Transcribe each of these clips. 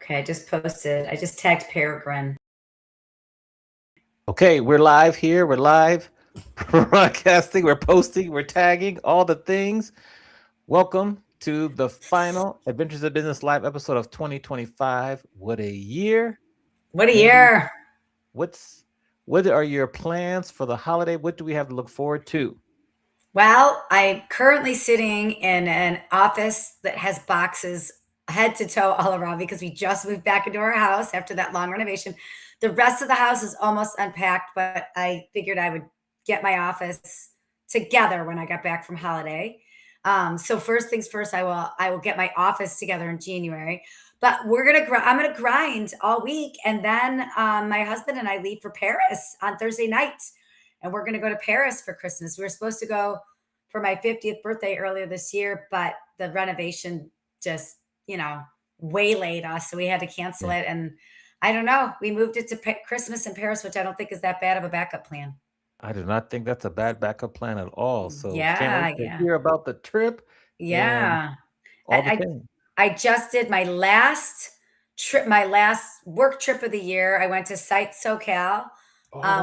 Okay, I just posted. I just tagged Peregrine. Okay, we're live here. We're live broadcasting. We're posting. We're tagging all the things. Welcome to the final Adventures of Business live episode of 2025. What a year. What a year. What are your plans for the holiday? What do we have to look forward to? Well, I'm currently sitting in an office that has boxes head to toe all around because we just moved back into our house after that long renovation. The rest of the house is almost unpacked, but I figured I would get my office together when I got back from holiday. So first things first, I will get my office together in January. But I'm gonna grind all week, and then my husband and I leave for Paris on Thursday night, and we're gonna go to Paris for Christmas. We were supposed to go for my 50th birthday earlier this year, but the renovation just waylaid us, so we had to cancel it. And I don't know. We moved it to Christmas in Paris, which I don't think is that bad of a backup plan. I do not think that's a bad backup plan at all. So Yeah, can't wait to hear about the trip. yeah. All the things. I just did my last trip, my last work trip of the year. I went to Site SoCal,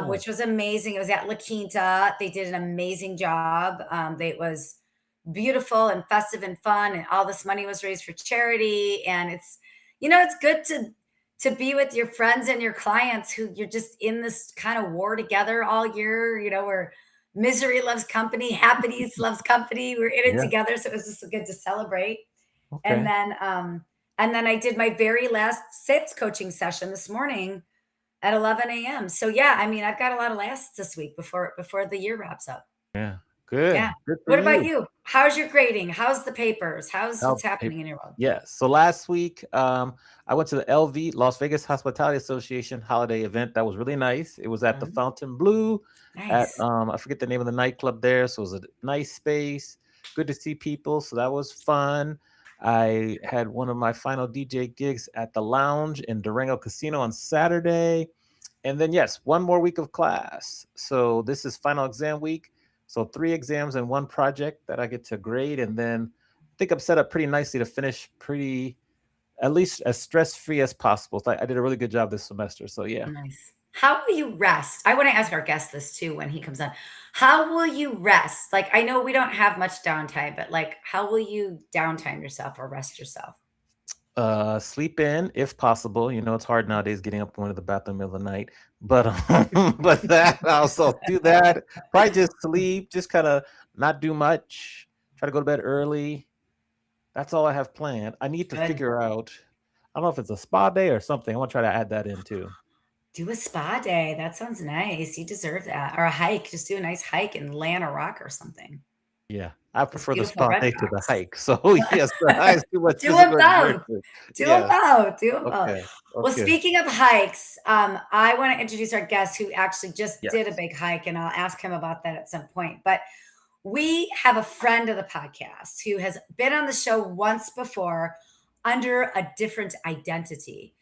which was amazing. It was at La Quinta. They did an amazing job. It was beautiful and festive and fun, and all this money was raised for charity. And it's good to be with your friends and your clients who you're just in this kind of war together all year, where misery loves company, happiness loves company. We're in it together. So it was just good to celebrate. Okay. And then I did my very last sales coaching session this morning at 11 a.m. So yeah, I mean, I've got a lot of lasts this week before the year wraps up. Yeah. Good. Yeah. Good for What about you? How's your grading? How's the papers? What's happening in your world? Yeah. So last week, I went to the LV, Las Vegas Hospitality Association holiday event. That was really nice. It was at the Fountain Blue at, I forget the name of the nightclub there. So it was a nice space. Good to see people. So that was fun. I had one of my final DJ gigs at the Lounge in Durango Casino on Saturday. And then, yes, one more week of class. So this is final exam week. So 3 exams and 1 project that I get to grade. And then I think I'm set up pretty nicely to finish at least as stress-free as possible. So I did a really good job this semester. So yeah. Nice. How will you rest? I want to ask our guest this too when he comes on. How will you rest? Like, I know we don't have much downtime, but like, how will you downtime yourself or rest yourself? Sleep in if possible. It's hard nowadays getting up going to the bathroom in the middle of the night. But that also do that. Probably just sleep, just kind of not do much. Try to go to bed early. That's all I have planned. I need to figure out. I don't know if it's a spa day or something. I want to try to add that in too. Do a spa day. That sounds nice. You deserve that. Or a hike. Just do a nice hike and lay on a rock or something. Yeah, I prefer the spa day to the rocks. hike. So yes, Do them both. Do them both. Do them both. Okay. Well, speaking of hikes, I want to introduce our guest who actually just did a big hike, and I'll ask him about that at some point. But we have a friend of the podcast who has been on the show once before under a different identity.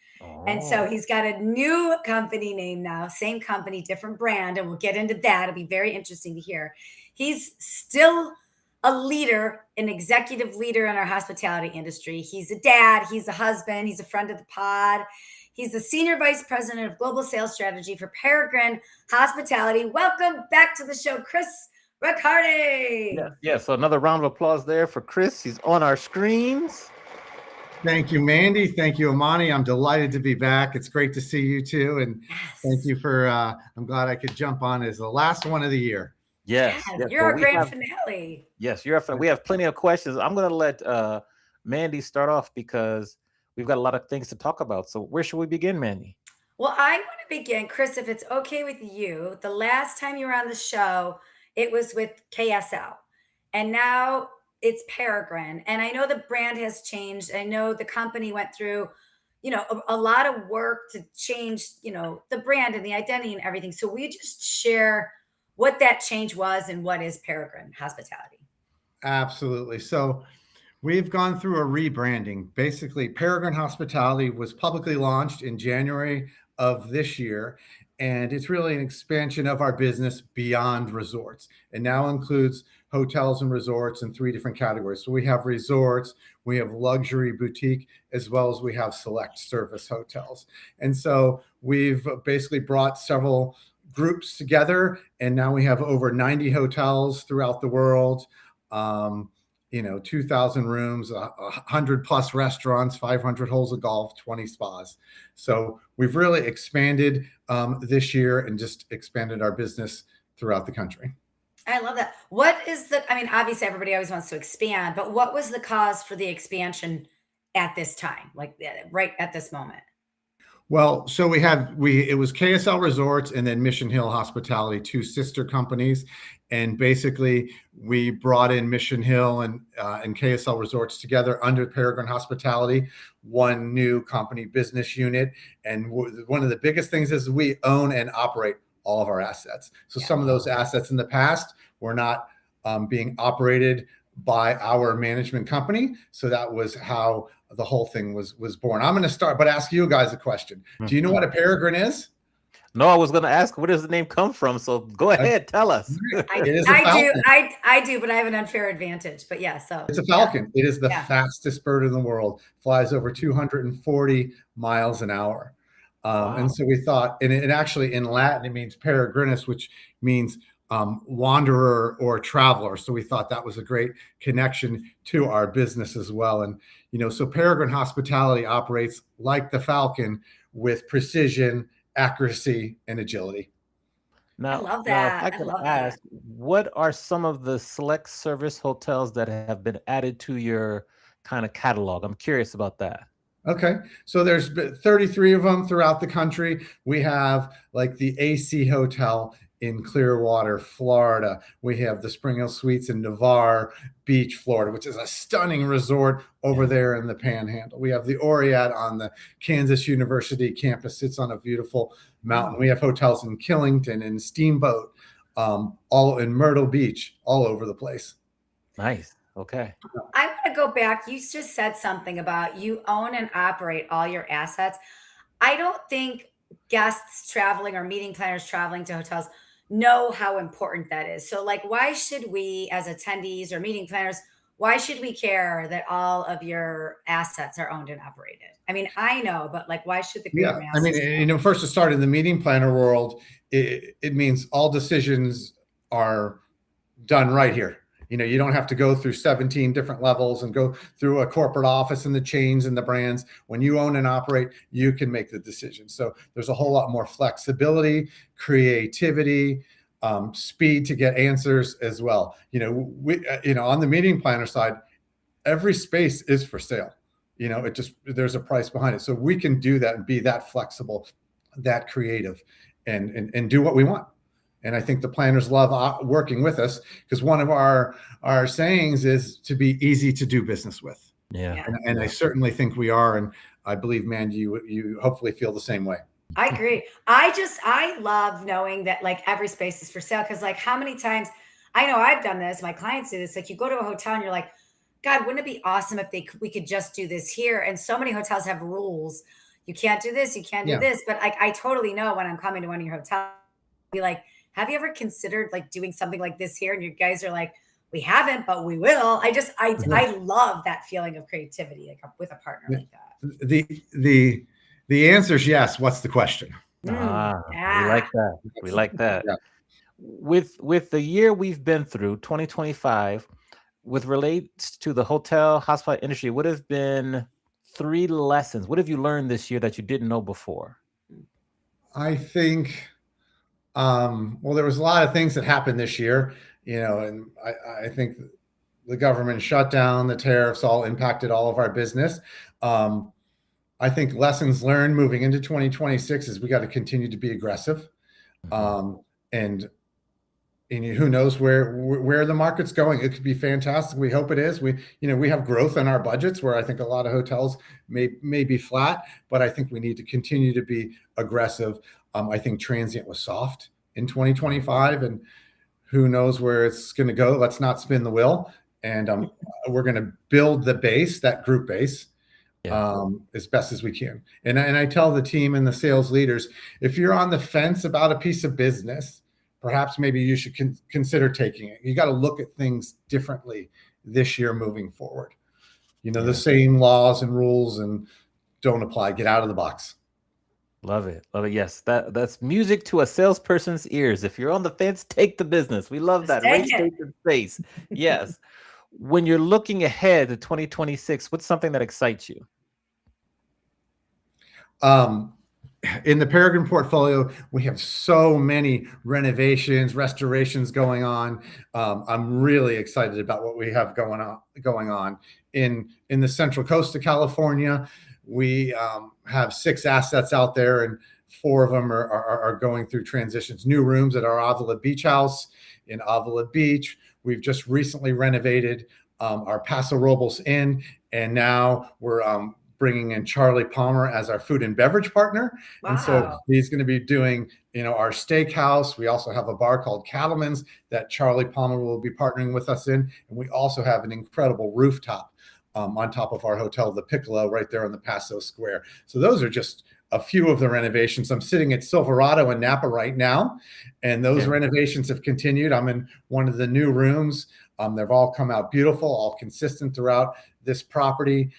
And so he's got a new company name now, same company, different brand. And we'll get into that. It'll be very interesting to hear. He's still a leader, an executive leader in our hospitality industry. He's a dad, he's a husband, he's a friend of the pod. He's the Senior Vice President of Global Sales Strategy for Peregrine Hospitality. Welcome back to the show, Chris Riccardi. Yeah. So another round of applause there for Chris. He's on our screens. Thank you, Mandy. Thank you, Amani. I'm delighted to be back. It's great to see you too. And thank you for, I'm glad I could jump on as the last one of the year. Yes. You're our grand finale. Yes, we have plenty of questions. I'm going to let Mandy start off because we've got a lot of things to talk about. So where should we begin, Mandy? Well, I want to begin, Chris, if it's okay with you. The last time you were on the show, it was with KSL. And now it's Peregrine. And I know the brand has changed. I know the company went through, a lot of work to change, the brand and the identity and everything. So we just share what that change was and what is Peregrine Hospitality. Absolutely. So we've gone through a rebranding. Basically, Peregrine Hospitality was publicly launched in January of this year, and it's really an expansion of our business beyond resorts. It now includes hotels and resorts in 3 different categories. So we have resorts, we have luxury boutique, as well as we have select service hotels. And so we've basically brought several groups together, and now we have over 90 hotels throughout the world. 2,000 rooms, 100 plus restaurants, 500 holes of golf, 20 spas. So we've really expanded this year and just expanded our business throughout the country. I love that. Obviously everybody always wants to expand, but what was the cause for the expansion at this time, like right at this moment? Well, so it was KSL Resorts and then Mission Hill Hospitality, 2 sister companies. And basically we brought in Mission Hill and KSL Resorts together under Peregrine Hospitality, one new company business unit. And one of the biggest things is we own and operate all of our assets. So some of those assets in the past were not being operated by our management company. So that was how the whole thing was born. I'm going to start, but ask you guys a question. Do you know what a peregrine is? No, I was going to ask, where does the name come from? So go ahead, tell us. I do, but I have an unfair advantage. But yeah, so it's a falcon. It is the fastest bird in the world. Flies over 240 miles an hour. Wow. And so we thought, and it actually in Latin it means peregrinus, which means wanderer or traveler. So we thought that was a great connection to our business as well. And so Peregrine Hospitality operates like the falcon with precision, accuracy, and agility. Now, I love that. Now if I could ask, what are some of the select service hotels that have been added to your kind of catalog? I'm curious about that. Okay. So there's 33 of them throughout the country. We have like the AC Hotel in Clearwater, Florida. We have the Spring Hill Suites in Navarre Beach, Florida, which is a stunning resort over there in the Panhandle. We have the Oriat on the Kansas University campus, sits on a beautiful mountain. We have hotels in Killington and Steamboat, all in Myrtle Beach, all over the place. Nice. Okay. I want to go back. You just said something about you own and operate all your assets. I don't think guests traveling or meeting planners traveling to hotels know how important that is. So like, why should we as attendees or meeting planners, why should we care that all of your assets are owned and operated? I mean, I know, but like, why should the greater masses first to start in the meeting planner world, it means all decisions are done right here. You don't have to go through 17 different levels and go through a corporate office and the chains and the brands. When you own and operate, you can make the decision. So there's a whole lot more flexibility, creativity, speed to get answers as well. On the meeting planner side, every space is for sale. There's a price behind it. So we can do that and be that flexible, that creative, and do what we want. And I think the planners love working with us because one of our sayings is to be easy to do business with. Yeah. And I certainly think we are. And I believe, Mandy, you hopefully feel the same way. I agree. I love knowing that like every space is for sale. Cause like how many times I know I've done this. My clients do this. Like you go to a hotel and you're like, God, wouldn't it be awesome if we could just do this here? And so many hotels have rules. You can't do this. You can't do Yeah. this. But I totally know when I'm coming to one of your hotels, be like, have you ever considered like doing something like this here? And you guys are like, we haven't, but we will. I love that feeling of creativity, like with a partner like that. The answer is yes. What's the question? We like that. We like that. Yeah. With the year we've been through, 2025, with relates to the hotel hospitality industry, what have been 3 lessons? What have you learned this year that you didn't know before? I think, well, there was a lot of things that happened this year, and I think the government shutdown, the tariffs all impacted all of our business. I think lessons learned moving into 2026 is we got to continue to be aggressive. And who knows where the market's going. It could be fantastic. We hope it is. We have growth in our budgets where I think a lot of hotels may be flat, but I think we need to continue to be aggressive. I think transient was soft in 2025, and who knows where it's going to go. Let's not spin the wheel. And we're going to build the base, that group base, as best as we can. And I tell the team and the sales leaders, if you're on the fence about a piece of business, perhaps maybe you should consider taking it. You got to look at things differently this year moving forward. The same laws and rules and don't apply. Get out of the box. Love it. Love it. Yes. That's music to a salesperson's ears. If you're on the fence, take the business. We love that. Raise station space. Yes. When you're looking ahead to 2026, what's something that excites you? In the Peregrine portfolio, we have so many renovations, restorations going on. I'm really excited about what we have going on in the Central Coast of California. We have 6 assets out there, and 4 of them are going through transitions. New rooms at our Avila Beach House in Avila Beach. We've just recently renovated our Paso Robles Inn, and now we're bringing in Charlie Palmer as our food and beverage partner. Wow. And so he's going to be doing, our steakhouse. We also have a bar called Cattleman's that Charlie Palmer will be partnering with us in. And we also have an incredible rooftop on top of our hotel, the Piccolo, right there on the Paso Square. So those are just a few of the renovations. I'm sitting at Silverado in Napa right now, and those renovations have continued. I'm in one of the new rooms. They've all come out beautiful, all consistent throughout this property.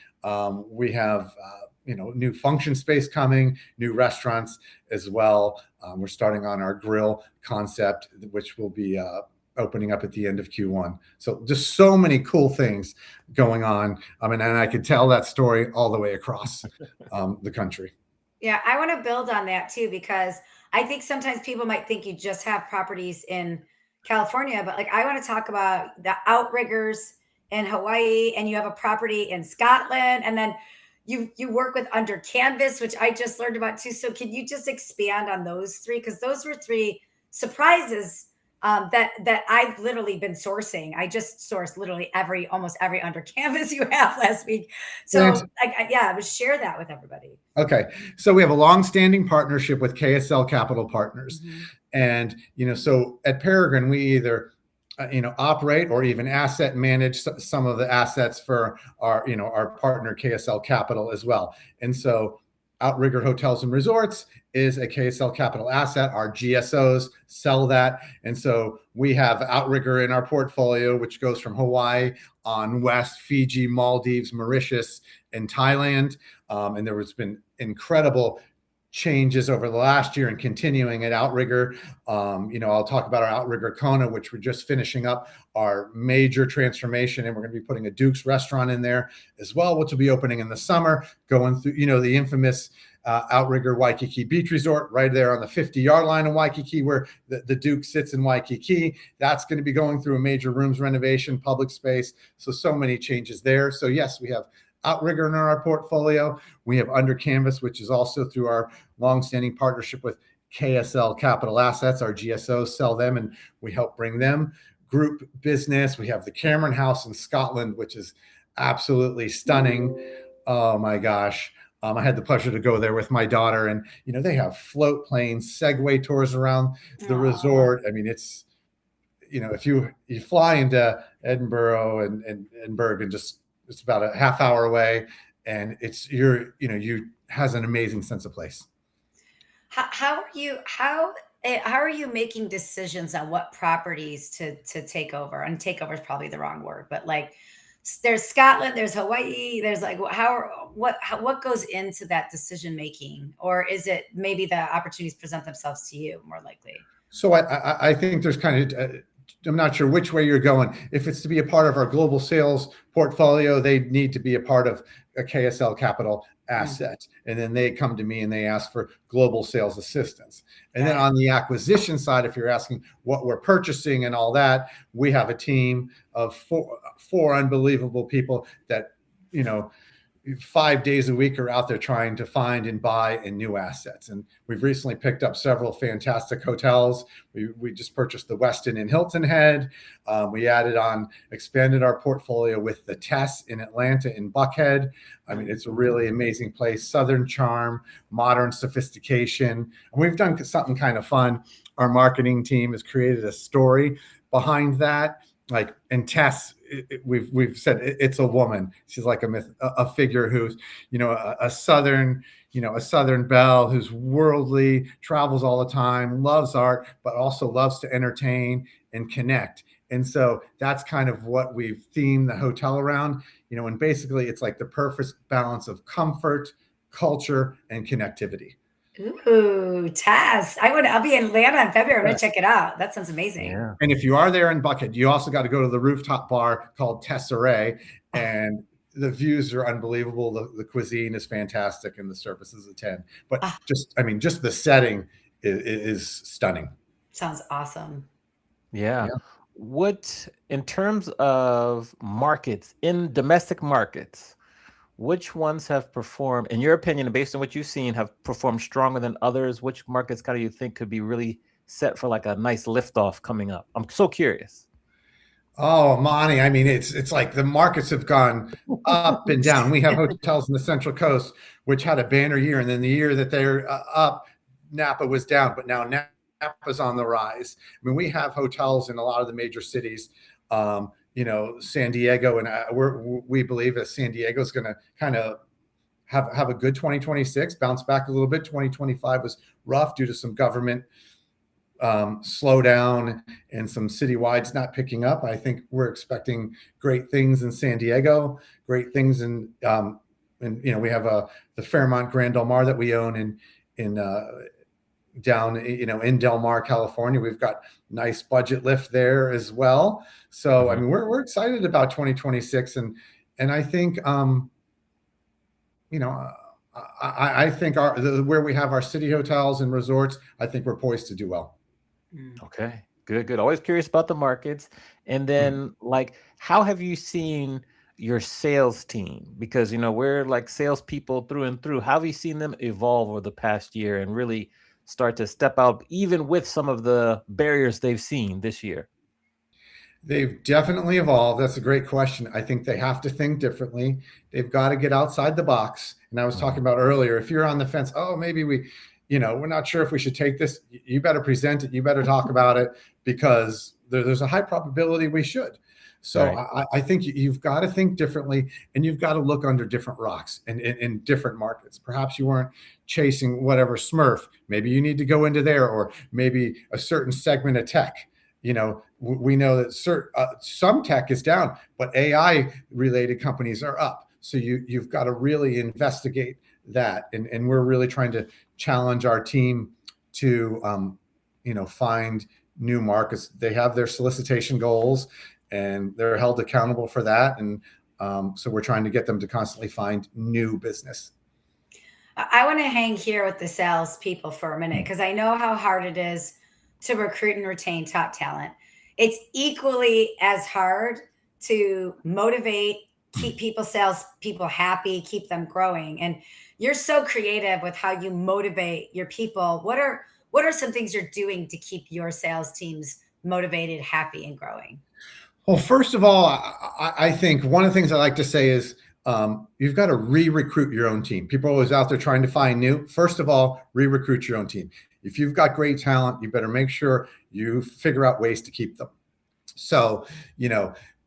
We have, new function space coming, new restaurants as well. We're starting on our grill concept, which will be opening up at the end of Q1. So just so many cool things going on. And I could tell that story all the way across the country. Yeah, I want to build on that too, because I think sometimes people might think you just have properties in California, but like I want to talk about the outriggers in Hawaii, and you have a property in Scotland, and then you work with Under Canvas, which I just learned about too. So can you just expand on those 3? Because those were 3 surprises that I've literally been sourcing. I just sourced literally almost every Under Canvas you have last week. So I would share that with everybody. Okay. So we have a long-standing partnership with KSL Capital Partners. Mm-hmm. And, so at Peregrine, we either operate or even asset manage some of the assets for our partner KSL Capital as well. And so Outrigger Hotels and Resorts is a KSL Capital asset. Our GSOs sell that. And so we have Outrigger in our portfolio, which goes from Hawaii on west, Fiji, Maldives, Mauritius, and Thailand. And there has been incredible changes over the last year and continuing at Outrigger. I'll talk about our Outrigger Kona, which we're just finishing up our major transformation, and we're going to be putting a Duke's restaurant in there as well, which will be opening in the summer, going through, the infamous Outrigger Waikiki Beach Resort right there on the 50-yard line of Waikiki, where the Duke sits in Waikiki. That's going to be going through a major rooms renovation, public space. So many changes there. So yes, we have Outrigger in our portfolio. We have Under Canvas, which is also through our longstanding partnership with KSL Capital Assets. Our GSOs sell them, and we help bring them group business. We have the Cameron House in Scotland, which is absolutely stunning. Oh my gosh. I had the pleasure to go there with my daughter, and they have float planes, Segway tours around the resort. I mean, it's if you fly into Edinburgh and Bergen, just it's about a half hour away, and you has an amazing sense of place. How are you making decisions on what properties to take over? And takeover is probably the wrong word, but like there's Scotland, there's Hawaii, there's like what goes into that decision making, or is it maybe the opportunities present themselves to you more likely? So I think there's kind of I'm not sure which way you're going. If it's to be a part of our global sales portfolio, they need to be a part of a KSL Capital asset. And then they come to me and they ask for global sales assistance. And then on the acquisition side, if you're asking what we're purchasing and all that, we have a team of four unbelievable people that, 5 days a week are out there trying to find and buy in new assets. And we've recently picked up several fantastic hotels. We just purchased the Westin in Hilton Head. We expanded our portfolio with the Tess in Atlanta in Buckhead. I mean, it's a really amazing place, Southern charm, modern sophistication. And we've done something kind of fun. Our marketing team has created a story behind that. Like, and Tess, we've said it's a woman. She's like a figure who's, a Southern belle who's worldly, travels all the time, loves art, but also loves to entertain and connect. And so that's kind of what we've themed the hotel around, and basically it's like the perfect balance of comfort, culture, and connectivity. Ooh, Tess. I'll be in Atlanta in February. I'm going to check it out. That sounds amazing. Yeah. And if you are there in Buckhead, you also got to go to the rooftop bar called Tesserae, and the views are unbelievable. The cuisine is fantastic and the service is a 10. But just the setting is stunning. Sounds awesome. Yeah. What, in terms of markets, in domestic markets, which ones have performed, in your opinion, and based on what you've seen, have performed stronger than others? Which markets kind of you think could be really set for like a nice liftoff coming up? I'm so curious. Oh, Monty, I mean, it's like the markets have gone up and down. We have hotels in the Central Coast, which had a banner year, and then the year that they're up, Napa was down, but now Napa's on the rise. I mean, we have hotels in a lot of the major cities. San Diego, and we believe that San Diego is going to kind of have a good 2026, bounce back a little bit. 2025 was rough due to some government slowdown and some citywides not picking up. I think we're expecting great things in San Diego, great things we have the Fairmont Grand Del Mar that we own down in Del Mar, California. We've got nice budget lift there as well. So I mean, we're excited about 2026, and I think I think where we have our city hotels and resorts, I think we're poised to do well. Okay, good. Always curious about the markets. And then like, how have you seen your sales team? Because we're like salespeople through and through. How have you seen them evolve over the past year and really start to step out, even with some of the barriers they've seen this year? They've definitely evolved. That's a great question. I think they have to think differently. They've got to get outside the box. And I was talking about earlier, if you're on the fence, maybe we're not sure if we should take this, you better present it. You better talk about it, because there's a high probability we should. So right. I think you've got to think differently, and you've got to look under different rocks and in different markets. Perhaps you weren't chasing whatever Smurf. Maybe you need to go into there, or maybe a certain segment of tech. We know that some tech is down, but AI related companies are up. So you've got to really investigate that. And we're really trying to challenge our team to, find new markets. They have their solicitation goals, and they're held accountable for that. And so we're trying to get them to constantly find new business. I want to hang here with the sales people for a minute, because I know how hard it is to recruit and retain top talent. It's equally as hard to motivate, keep sales people happy, keep them growing. And you're so creative with how you motivate your people. What are some things you're doing to keep your sales teams motivated, happy, and growing? Well, first of all, I think one of the things I like to say is you've got to re-recruit your own team. People are always out there trying to find new. First of all, re-recruit your own team. If you've got great talent, you better make sure you figure out ways to keep them. So, it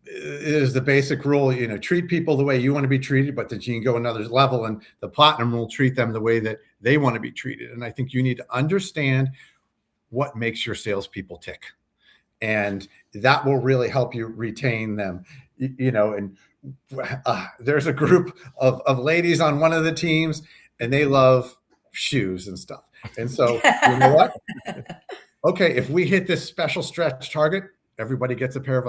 is the basic rule, treat people the way you want to be treated, but that you can go another level and the platinum will treat them the way that they want to be treated. And I think you need to understand what makes your salespeople tick. And that will really help you retain them, and there's a group of ladies on one of the teams and they love shoes and stuff. And so, you know what? Okay, if we hit this special stretch target, everybody gets a pair of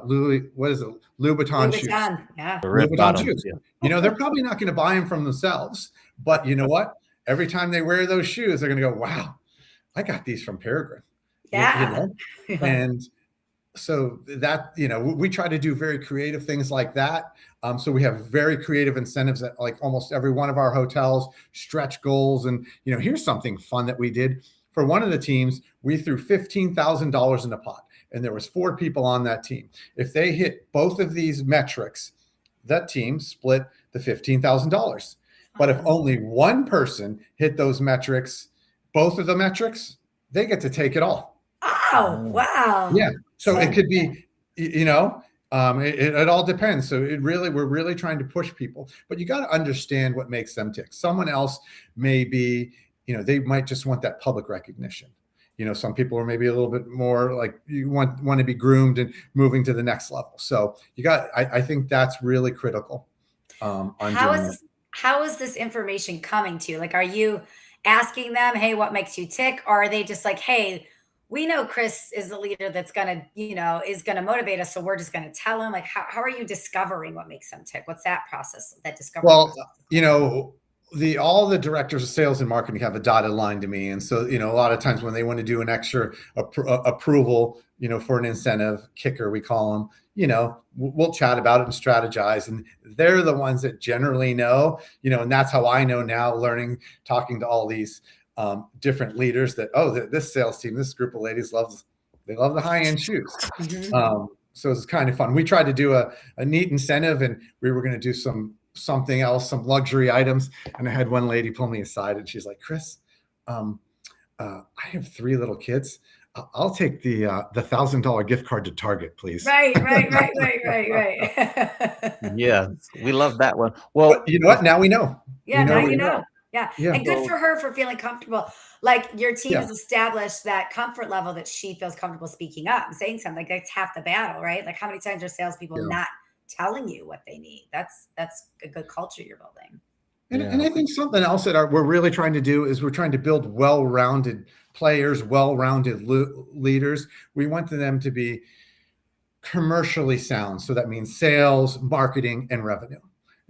Louboutin shoes. Yeah. Louboutin shoes. Yeah. They're probably not going to buy them from themselves, but you know what? Every time they wear those shoes, they're going to go, wow, I got these from Peregrine. Yeah. And so that, we try to do very creative things like that. So we have very creative incentives at like almost every one of our hotels, stretch goals. And, here's something fun that we did for one of the teams. We threw $15,000 in a pot and there was 4 people on that team. If they hit both of these metrics, that team split the $15,000. But if only one person hit those metrics, both of the metrics, they get to take it all. Oh, wow. Yeah. So it could be, it all depends. So we're really trying to push people, but you got to understand what makes them tick. Someone else may be, they might just want that public recognition. Some people are maybe a little bit more like you want to be groomed and moving to the next level. So I think that's really critical. How is this information coming to you? Like, are you asking them, hey, what makes you tick? Or are they just like, hey, we know Chris is the leader that's going to, is going to motivate us. So we're just going to tell him, like, how are you discovering what makes them tick? What's that process, that discovery process? All the directors of sales and marketing have a dotted line to me. And so, a lot of times when they want to do an extra approval, for an incentive kicker, we call them, we'll chat about it and strategize. And they're the ones that generally know, and that's how I know now, talking to all these different leaders that, this sales team, this group of ladies love the high-end shoes. Mm-hmm. So it's kind of fun. We tried to do a neat incentive and we were going to do something else, some luxury items. And I had one lady pull me aside and she's like, Chris, I have 3 little kids. I'll take the $1,000 gift card to Target, please. Right. Yeah, we love that one. Well, but you know what? Now we know. Yeah, now you know. Yeah. Yeah. And good for her for feeling comfortable. Like your team has established that comfort level that she feels comfortable speaking up and saying something. Like that's half the battle, right? Like how many times are salespeople not telling you what they need? That's a good culture you're building. And I think something else that we're really trying to do is we're trying to build well-rounded players, well-rounded leaders. We want them to be commercially sound. So that means sales, marketing, and revenue.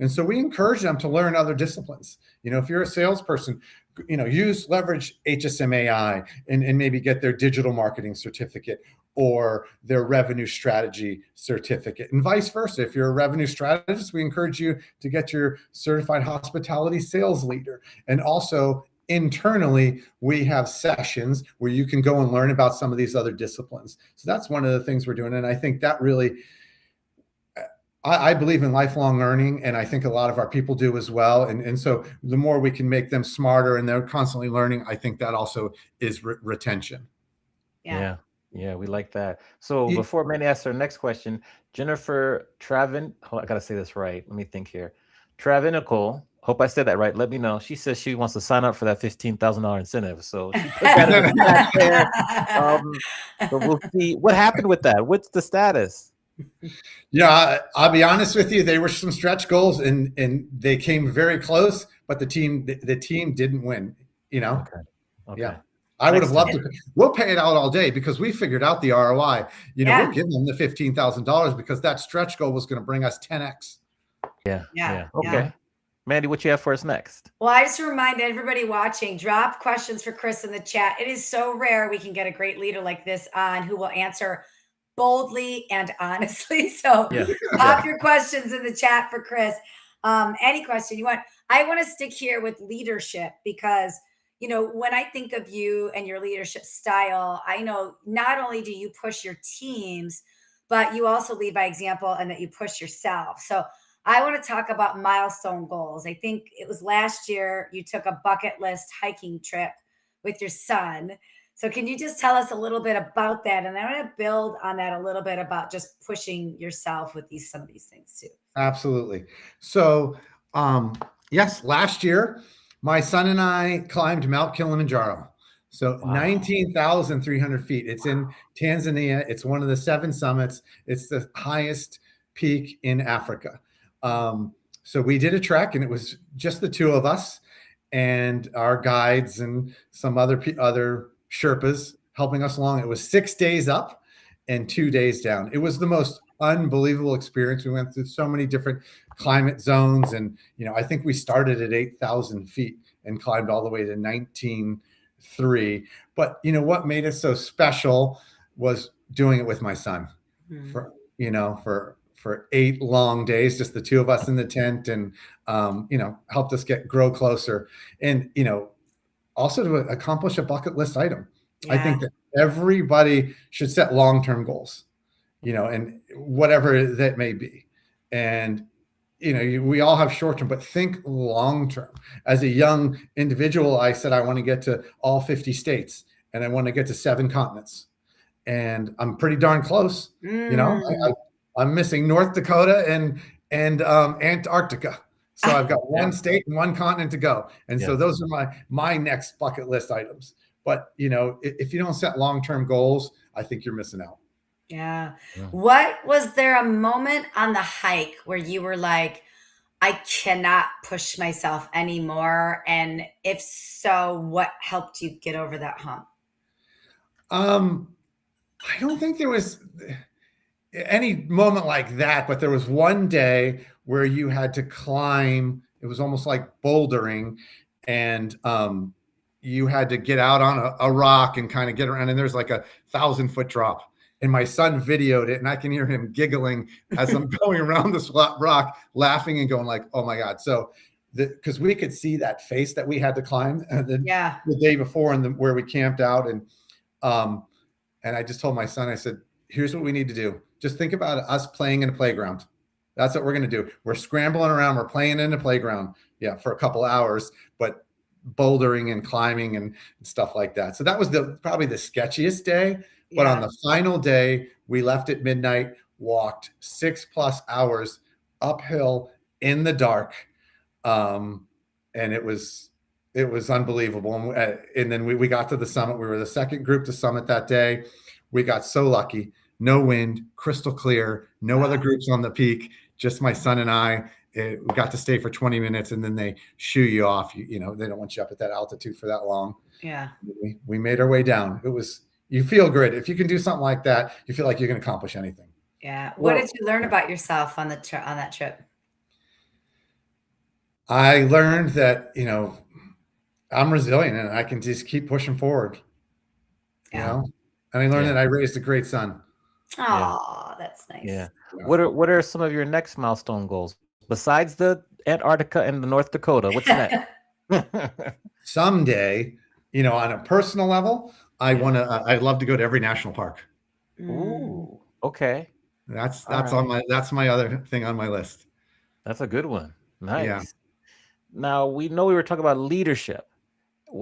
And so we encourage them to learn other disciplines. If you're a salesperson, leverage HSMAI and maybe get their digital marketing certificate or their revenue strategy certificate, and vice versa. If you're a revenue strategist, we encourage you to get your certified hospitality sales leader. And also internally, we have sessions where you can go and learn about some of these other disciplines. So that's one of the things we're doing. And I think that really, I believe in lifelong learning, and I think a lot of our people do as well. And so the more we can make them smarter and they're constantly learning, I think that also is retention. Yeah, we like that. So before Manny asks her next question, Jennifer Travin, I got to say this right. Let me think here. Travinical, hope I said that right. Let me know. She says she wants to sign up for that $15,000 incentive. So she put that in the chat there. So we'll see what happened with that. What's the status? Yeah, I'll be honest with you. They were some stretch goals and they came very close, but the team didn't win, Okay. Yeah. I would have loved to. We'll pay it out all day because we figured out the ROI. We'll give them the $15,000 because that stretch goal was going to bring us 10x. Yeah. Okay. Mandy, what you have for us next? Well, I just remind everybody watching, drop questions for Chris in the chat. It is so rare we can get a great leader like this on who will answer boldly and honestly. So pop your questions in the chat for Chris. Any question you want. I want to stick here with leadership because when I think of you and your leadership style, I know not only do you push your teams, but you also lead by example and that you push yourself. So I want to talk about milestone goals. I think it was last year you took a bucket list hiking trip with your son. So can you just tell us a little bit about that? And I want to build on that a little bit about just pushing yourself with some of these things too. Absolutely. So, yes, last year, my son and I climbed Mount Kilimanjaro. So Wow. 19,300 feet. It's in Tanzania. It's one of the 7 summits. It's the highest peak in Africa. So we did a trek, and it was just the 2 of us and our guides and some other Sherpas helping us along. It was 6 days up and 2 days down. It was the most unbelievable experience. We went through so many different climate zones, and I think we started at 8,000 feet and climbed all the way to 19,300. But what made it so special was doing it with my son for 8 long days, just the 2 of us in the tent, and helped us grow closer, and also to accomplish a bucket list item. I think that everybody should set long-term goals, and whatever that may be. And, we all have short-term, but think long-term. As a young individual, I said, I want to get to all 50 states, and I want to get to 7 continents. And I'm pretty darn close. I'm missing North Dakota and Antarctica. So I've got 1 state and 1 continent to go. And so those are my next bucket list items. But, if you don't set long-term goals, I think you're missing out. Yeah. Was there a moment on the hike where you were like, I cannot push myself anymore? And if so, what helped you get over that hump? I don't think there was any moment like that, but there was one day where you had to climb. It was almost like bouldering, and you had to get out on a rock and kind of get around, and there's like a 1,000-foot drop. And my son videoed it, and I can hear him giggling as I'm going around this rock, laughing and going like, oh my God. So because we could see that face that we had to climb the day before, and where we camped out. And I just told my son, I said, here's what we need to do. Just think about us playing in a playground. That's what we're going to do. We're scrambling around. We're playing in a playground. For a couple hours, but bouldering and climbing and stuff like that. So that was probably the sketchiest day. But on the final day, we left at midnight, walked 6+ hours uphill in the dark. And it was unbelievable. And then we got to the summit. We were the second group to summit that day. We got so lucky. No wind, crystal clear, no other groups on the peak, just my son and I. We got to stay for 20 minutes, and then they shoo you off. They don't want you up at that altitude for that long. Yeah. We made our way down. You feel good. If you can do something like that, you feel like you can accomplish anything. Yeah. What did you learn about yourself on that trip? I learned that, I'm resilient, and I can just keep pushing forward. And I learned that I raised a great son. Oh, that's nice. Yeah. What are some of your next milestone goals besides the Antarctica and the North Dakota? What's next? Someday, on a personal level, I'd love to go to every national park. Ooh, okay. That's my other thing on my list. That's a good one. Nice. Yeah. Now, we know we were talking about leadership.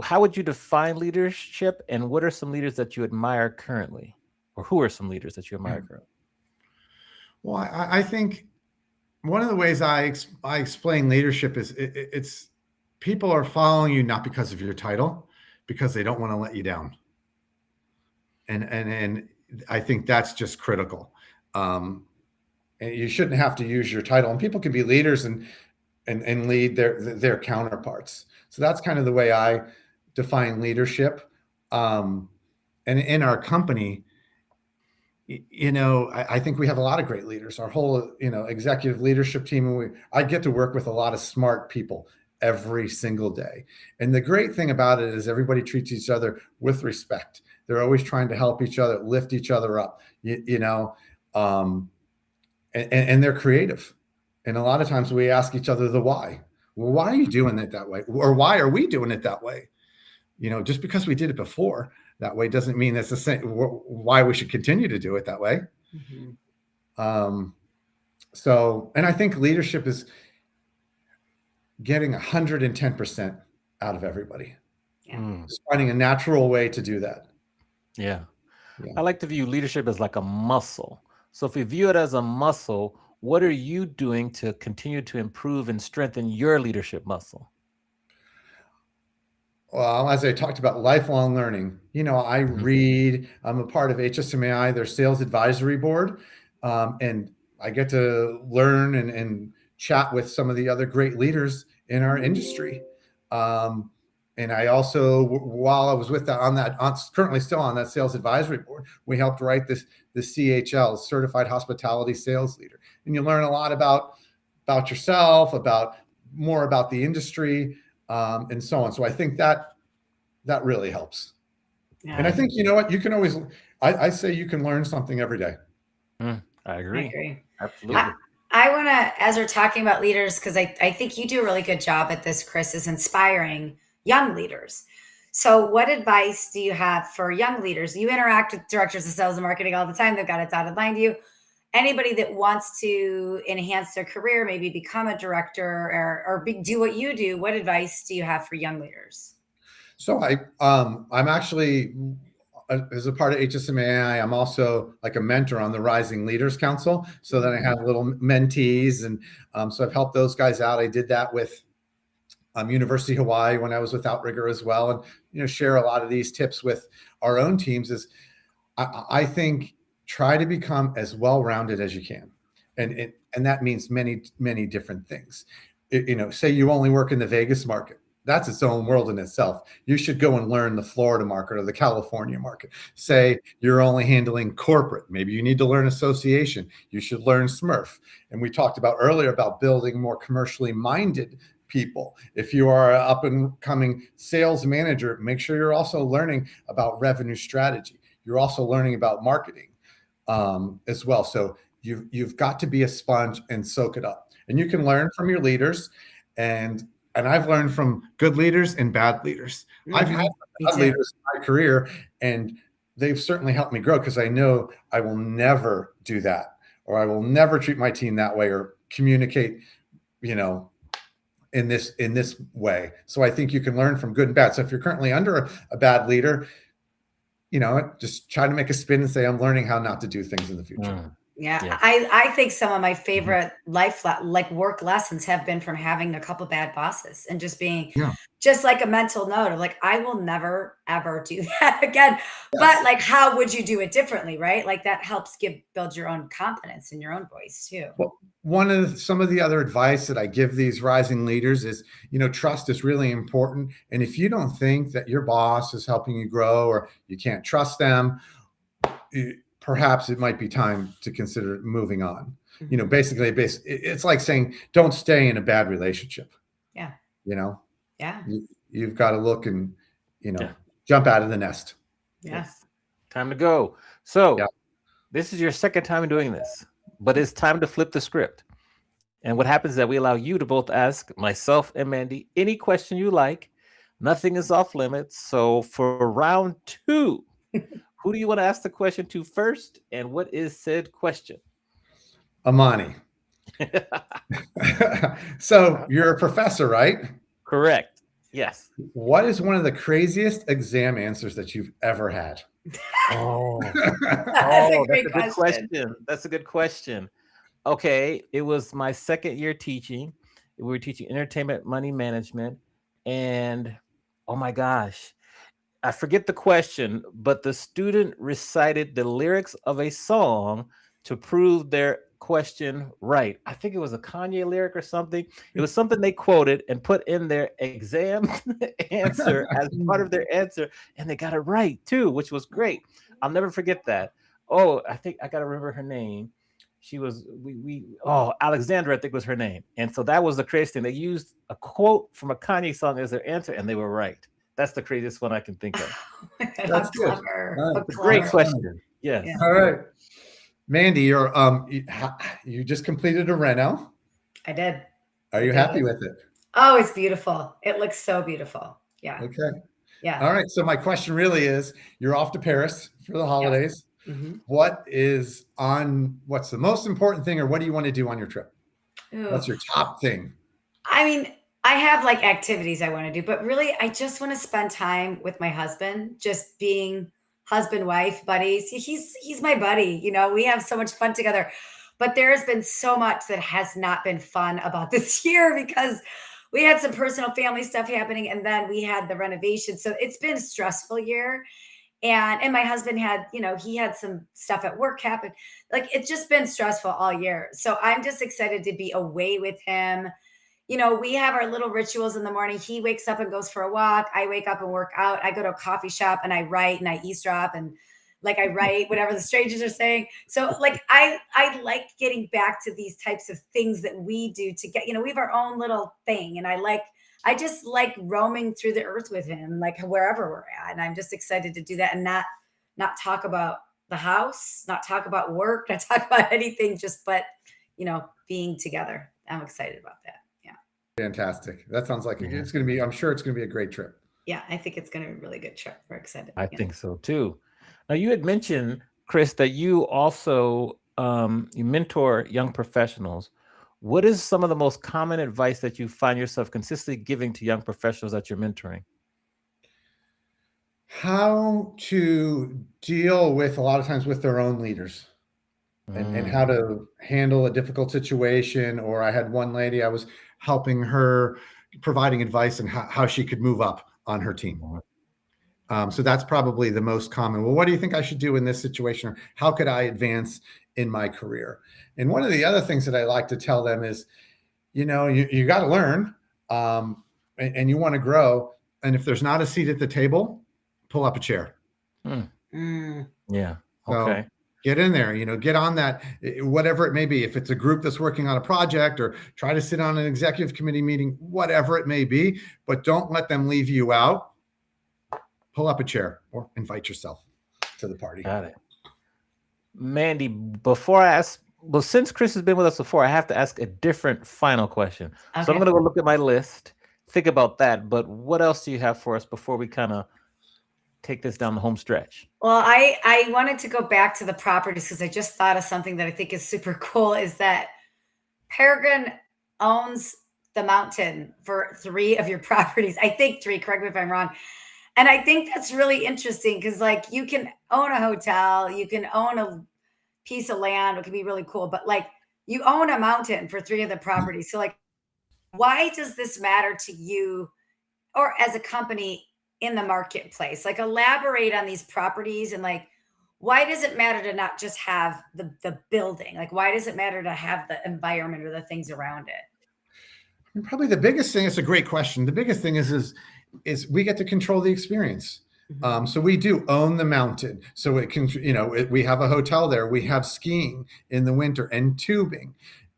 How would you define leadership, and what are some leaders that you admire currently? Or who are some leaders that you admire currently? Well, I think one of the ways I explain leadership is it's people are following you not because of your title, because they don't want to let you down. And I think that's just critical. And you shouldn't have to use your title, and people can be leaders and lead their counterparts. So that's kind of the way I define leadership. And in our company, I think we have a lot of great leaders. Our whole, executive leadership team, and I get to work with a lot of smart people every single day. And the great thing about it is everybody treats each other with respect. They're always trying to help each other, lift each other up, and they're creative. And a lot of times we ask each other the why. Well, why are you doing it that way? Or why are we doing it that way? Just because we did it before that way doesn't mean that's the same why we should continue to do it that way. Mm-hmm. And I think leadership is getting 110% out of everybody. Yeah. Just finding a natural way to do that. Yeah. Yeah. I like to view leadership as like a muscle. So if we view it as a muscle, what are you doing to continue to improve and strengthen your leadership muscle? Well, as I talked about lifelong learning, I Mhm. read, I'm a part of HSMAI, their sales advisory board. And I get to learn and chat with some of the other great leaders in our industry. Um, and I also, while I was with that, currently still on that sales advisory board, we helped write the CHL, Certified Hospitality Sales Leader. And you learn a lot about yourself, more about the industry, and so on. So I think that really helps. Yeah, And I think, you know what, you can always, I say you can learn something every day. I I agree. agree. Absolutely. I want to, as we're talking about leaders, because I think you do a really good job at this, Chris, is inspiring young leaders. So, what advice do you have for young leaders? You interact with directors of sales and marketing all the time. They've got a dotted line to you. Anybody that wants to enhance their career, maybe become a director or do what you do, what advice do you have for young leaders? So I'm actually, as a part of HSMAI, I'm also like a mentor on the Rising Leaders Council. So that I have little mentees, and so I've helped those guys out. I did that with University of Hawaii when I was with Outrigger as well, and share a lot of these tips with our own teams. Is I think try to become as well-rounded as you can, and that means many different things. Say you only work in the Vegas market. That's its own world in itself. You should go and learn the Florida market or the California market. Say you're only handling corporate. Maybe you need to learn association. You should learn SMERF. And we talked about earlier about building more commercially minded people. If you are an up and coming sales manager, make sure you're also learning about revenue strategy. You're also learning about marketing as well. So you've got to be a sponge and soak it up. And you can learn from your leaders, and I've learned from good leaders and bad leaders. I've had Me bad too. leaders in my career, and they've certainly helped me grow, because I know I will never do that, or I will never treat my team that way, or communicate, in this way. So I think you can learn from good and bad. So if you're currently under a bad leader, just try to make a spin and say, I'm learning how not to do things in the future. Yeah, Yes. I think some of my favorite like work lessons have been from having a couple bad bosses and just being Yeah. just like a mental note of like, I will never ever do that again. But Yes. like, how would you do it differently, right? Like that helps build your own confidence in your own voice too. Well, some of the other advice that I give these rising leaders is, trust is really important. And if you don't think that your boss is helping you grow, or you can't trust them, perhaps it might be time to consider moving on. Basically, it's like saying, don't stay in a bad relationship. Yeah. Yeah. You've got to look and, Yeah. jump out of the nest. Yeah. Yes. Time to go. So Yeah. this is your second time in doing this, but it's time to flip the script. And what happens is that we allow you to both ask myself and Mandy any question you like. Nothing is off limits. So for round 2, who do you want to ask the question to first? And what is said question? Amani. So you're a professor, right? Correct. Yes. What is one of the craziest exam answers that you've ever had? Oh, That's a great good question. question. That's a good question. Okay, it was my second year teaching. We were teaching entertainment money management, and oh my gosh, I forget the question, but the student recited the lyrics of a song to prove their question right. I think it was a Kanye lyric or something. It was something they quoted and put in their exam answer as part of their answer, and they got it right too, which was great. I'll never forget that. Oh, I think I got to remember her name. She was Alexandra, I think was her name. And so that was the craziest thing. They used a quote from a Kanye song as their answer, and they were right. That's the craziest one I can think of. That's good. Clever. All right. How It's a great clever. question. Yes. Yeah. All right. Mandy, you just completed a reno. I did. Are you happy with it? Oh, it's beautiful. It looks so beautiful. Yeah. Okay. Yeah. All right. So my question really is, you're off to Paris for the holidays. Mhm. What's the most important thing, or what do you want to do on your trip? Ooh. What's your top thing? I mean, I have like activities I want to do, but really I just want to spend time with my husband, just being husband, wife, buddies. He's my buddy. You know, we have so much fun together. But there has been so much that has not been fun about this year because we had some personal family stuff happening and then we had the renovation. So it's been a stressful year. And my husband had, you know, he had some stuff at work happen. Like it's just been stressful all year. So I'm just excited to be away with him. You know, we have our little rituals in the morning. He wakes up and goes for a walk. I wake up and work out. I go to a coffee shop and I write and I eavesdrop and like I write whatever the strangers are saying. So like I like getting back to these types of things that we do to get, you know, we have our own little thing. And I just like roaming through the earth with him, like wherever we're at. And I'm just excited to do that and not talk about the house, not talk about work, not talk about anything, but you know, being together. I'm excited about that. Yeah. Fantastic. That sounds like Yeah. it's going to be, I'm sure it's going to be a great trip. Yeah, I think it's going to be a really good trip. We're excited. I think so too. Now you had mentioned, Chris, that you also you mentor young professionals. What is some of the most common advice that you find yourself consistently giving to young professionals that you're mentoring? How to deal with a lot of times with their own leaders and how to handle a difficult situation. Or I had one lady, I was helping her, providing advice on how she could move up on her team. So that's probably the most common. Well, what do you think I should do in this situation? Or how could I advance in my career? And one of the other things that I like to tell them is, you know, you got to learn and you want to grow. And if there's not a seat at the table, pull up a chair. Yeah. So Okay. get in there, you know, get on that, whatever it may be. If it's a group that's working on a project or try to sit on an executive committee meeting, whatever it may be, but don't let them leave you out. Pull up a chair or invite yourself to the party. Got it. Mandy, before I ask, well, since Chris has been with us before, I have to ask a different final question. Okay. So I'm going to go look at my list, think about that. But what else do you have for us before we kind of take this down the home stretch? Well, I wanted to go back to the properties because I just thought of something that I think is super cool is that Peregrine owns the mountain for 3 of your properties. I think 3, correct me if I'm wrong. And I think that's really interesting because like you can own a hotel, you can own a piece of land, it can be really cool, but like you own a mountain for 3 of the properties. So like, why does this matter to you or as a company in the marketplace? Like elaborate on these properties and like, why does it matter to not just have the building? Like, why does it matter to have the environment or the things around it? Probably the biggest thing, it's a great question. The biggest thing is we get to control the experience. So we do own the mountain. So it can, you know, we have a hotel there. We have skiing in the winter and tubing.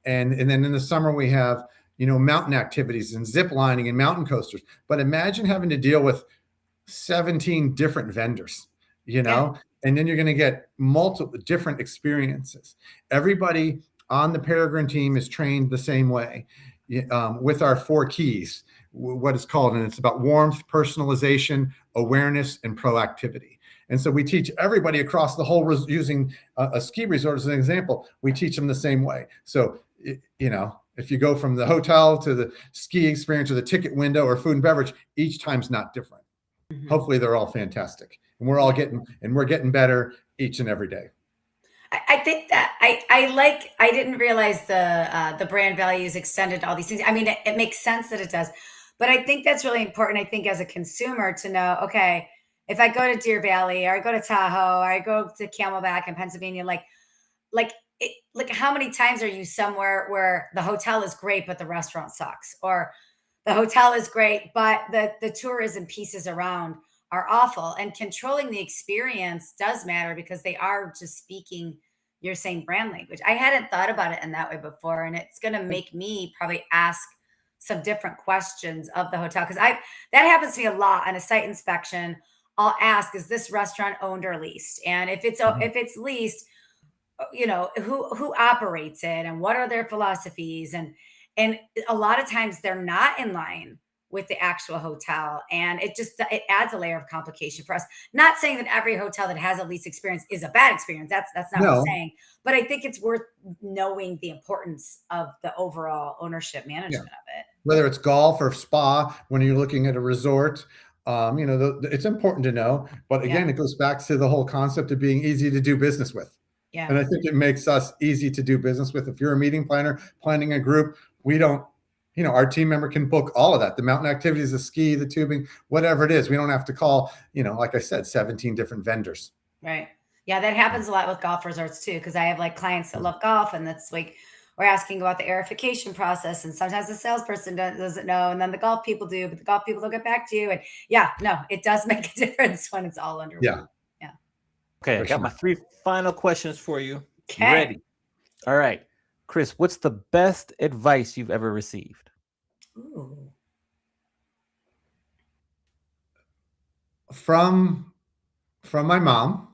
And then in the summer we have, you know, mountain activities and zip lining and mountain coasters. But imagine having to deal with 17 different vendors, you know, and then you're going to get multiple different experiences. Everybody on the Peregrine team is trained the same way with our 4 keys, what it's called. And it's about warmth, personalization, awareness, and proactivity. And so we teach everybody across the whole, using a ski resort as an example, we teach them the same way. So, you know, if you go from the hotel to the ski experience or the ticket window or food and beverage, each time's not different. Hopefully they're all fantastic and we're getting better each and every day. I think that I didn't realize the brand values extended to all these things. I mean, it makes sense that it does, but I think that's really important. I think as a consumer to know, okay, if I go to Deer Valley or I go to Tahoe or I go to Camelback in Pennsylvania, like how many times are you somewhere where the hotel is great, but the restaurant sucks, or the hotel is great, but the tourism pieces around are awful, and controlling the experience does matter because they are just speaking your same brand language. I hadn't thought about it in that way before. And it's going to make me probably ask some different questions of the hotel. Cause that happens to me a lot on a site inspection. I'll ask, is this restaurant owned or leased? And if it's leased, you know, who operates it and what are their philosophies? And a lot of times they're not in line with the actual hotel. And it adds a layer of complication for us. Not saying that every hotel that has a lease experience is a bad experience. That's not what I'm saying. But I think it's worth knowing the importance of the overall ownership management of it. Whether it's golf or spa, when you're looking at a resort, It's important to know, but again, it goes back to the whole concept of being easy to do business with. Yeah. And I think it makes us easy to do business with. If you're a meeting planner planning a group, we don't, our team member can book all of that, the mountain activities, the ski, the tubing, whatever it is. We don't have to call, like I said, 17 different vendors. Right. Yeah, that happens a lot with golf resorts too, because I have like clients that love golf, and that's like we're asking about the aerification process, and sometimes the salesperson doesn't know, and then the golf people do, but the golf people will get back to you. And yeah, no, it does make a difference when it's all under Yeah. one. Yeah. Okay, I got my 3 final questions for you. Okay. You ready? All right. Chris, what's the best advice you've ever received? Ooh. From my mom.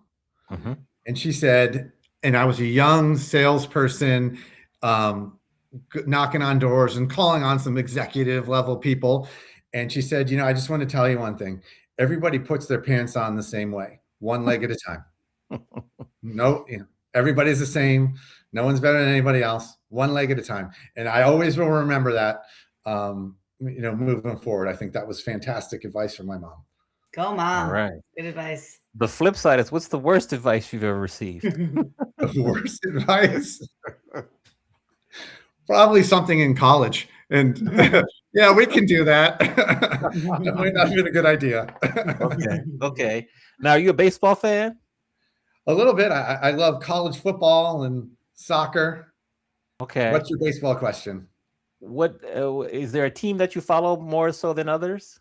Mm-hmm. And she said, and I was a young salesperson, knocking on doors and calling on some executive level people. And she said, I just want to tell you one thing. Everybody puts their pants on the same way, one leg at a time. No, everybody's the same. No one's better than anybody else, one leg at a time. And I always will remember that, moving forward. I think that was fantastic advice from my mom. Go, Mom. All right. Good advice. The flip side is, what's the worst advice you've ever received? The worst advice? Probably something in college. And yeah, we can do that. That might not have been a good idea. Okay. Now, are you a baseball fan? A little bit. I love college football and soccer. Okay. What's your baseball question? What is there a team that you follow more so than others?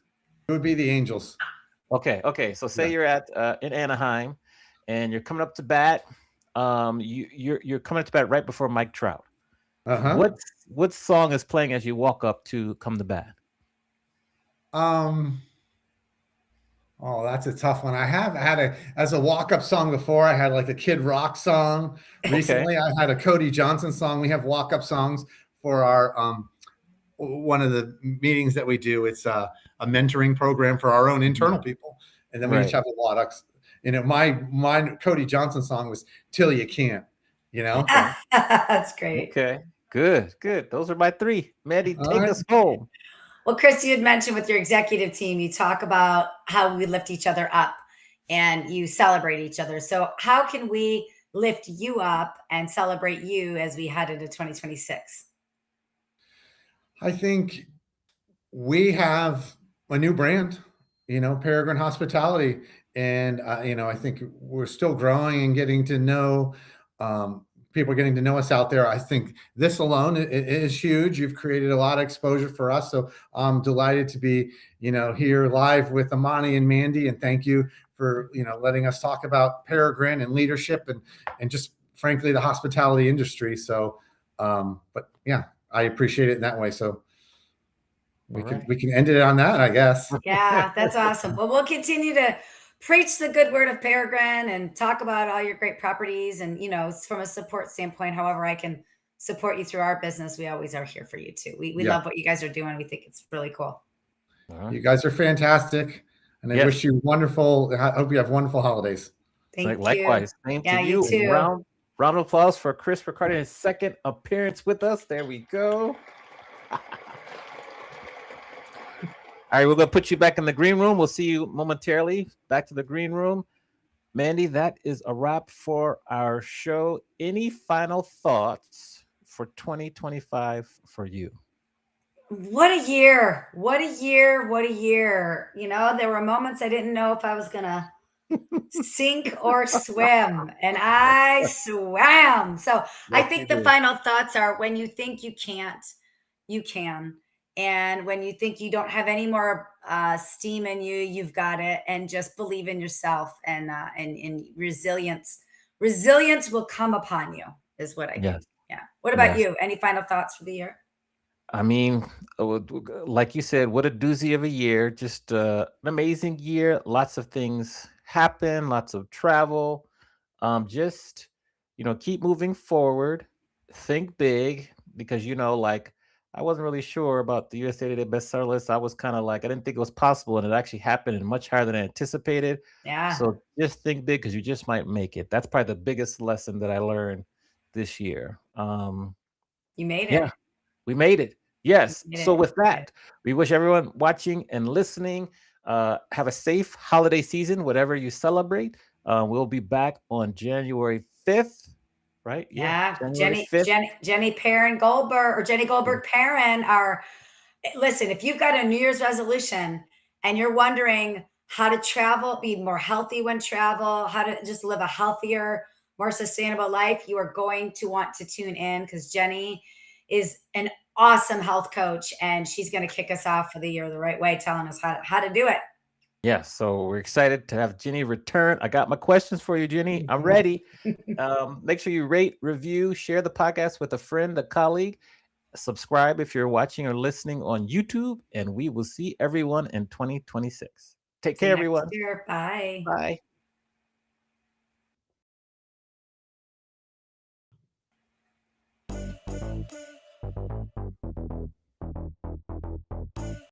It would be the Angels. Okay. So say you're at in Anaheim, and you're coming up to bat. You're coming up to bat right before Mike Trout. Uh-huh. What song is playing as you walk up to come to bat? Oh, that's a tough one. I have had as a walk-up song before. I had like a Kid Rock song. Recently, I had a Cody Johnson song. We have walk-up songs for our one of the meetings that we do. It's a mentoring program for our own internal people, and then we each have a lot of. My Cody Johnson song was "Till You Can't." That's great. Okay, good. Those are my 3. Mandy, take us home. Well, Chris, you had mentioned with your executive team, you talk about how we lift each other up and you celebrate each other. So how can we lift you up and celebrate you as we head into 2026? I think we have a new brand, Peregrine Hospitality. And, I think we're still growing and getting to know people are getting to know us out there. I think this alone is huge. You've created a lot of exposure for us. So I'm delighted to be, here live with Amani and Mandy. And thank you for, letting us talk about Peregrine and leadership and just frankly, the hospitality industry. So, but yeah, I appreciate it in that way. So we can end it on that, I guess. Yeah, that's awesome. Well, we'll continue to preach the good word of Peregrine and talk about all your great properties. And, from a support standpoint, however I can support you through our business, we always are here for you too. We love what you guys are doing. We think it's really cool. You guys are fantastic. And I wish you I hope you have wonderful holidays. Thank you. Likewise. Same to you. You too. Round of applause for Chris Riccardi, his second appearance with us. There we go. All right, we're going to put you back in the green room. We'll see you momentarily. Back to the green room. Mandy, that is a wrap for our show. Any final thoughts for 2025 for you? What a year. What a year. What a year. There were moments I didn't know if I was going to sink or swim, and I swam. So I think the final thoughts are, when you think you can't, you can. And when you think you don't have any more steam in you, you've got it. And just believe in yourself, and resilience. Resilience will come upon you, is what I think. Yeah. What about you? Any final thoughts for the year? I mean, like you said, what a doozy of a year. Just an amazing year. Lots of things happen, lots of travel. Just, keep moving forward. Think big, because, I wasn't really sure about the USA Today bestseller list. I was kind of like, I didn't think it was possible, and it actually happened and much higher than I anticipated. Yeah. So just think big, because you just might make it. That's probably the biggest lesson that I learned this year. You made it. Yeah, we made it. Yes. So with that, we wish everyone watching and listening Have a safe holiday season, whatever you celebrate. We'll be back on January 5th, right? Yeah, January 5th. Jenny Perrin Goldberg, or Jenny Goldberg Perrin are, listen, if you've got a New Year's resolution and you're wondering how to travel, be more healthy when travel, how to just live a healthier, more sustainable life, you are going to want to tune in, because Jenny is an awesome health coach, and she's going to kick us off for the year the right way, telling us how to do it. Yeah, so we're excited to have Jenny return. I got my questions for you, Jenny. I'm ready. Make sure you rate, review, share the podcast with a friend, a colleague. Subscribe if you're watching or listening on YouTube, and we will see everyone in 2026. Take care, everyone. Bye. Bye.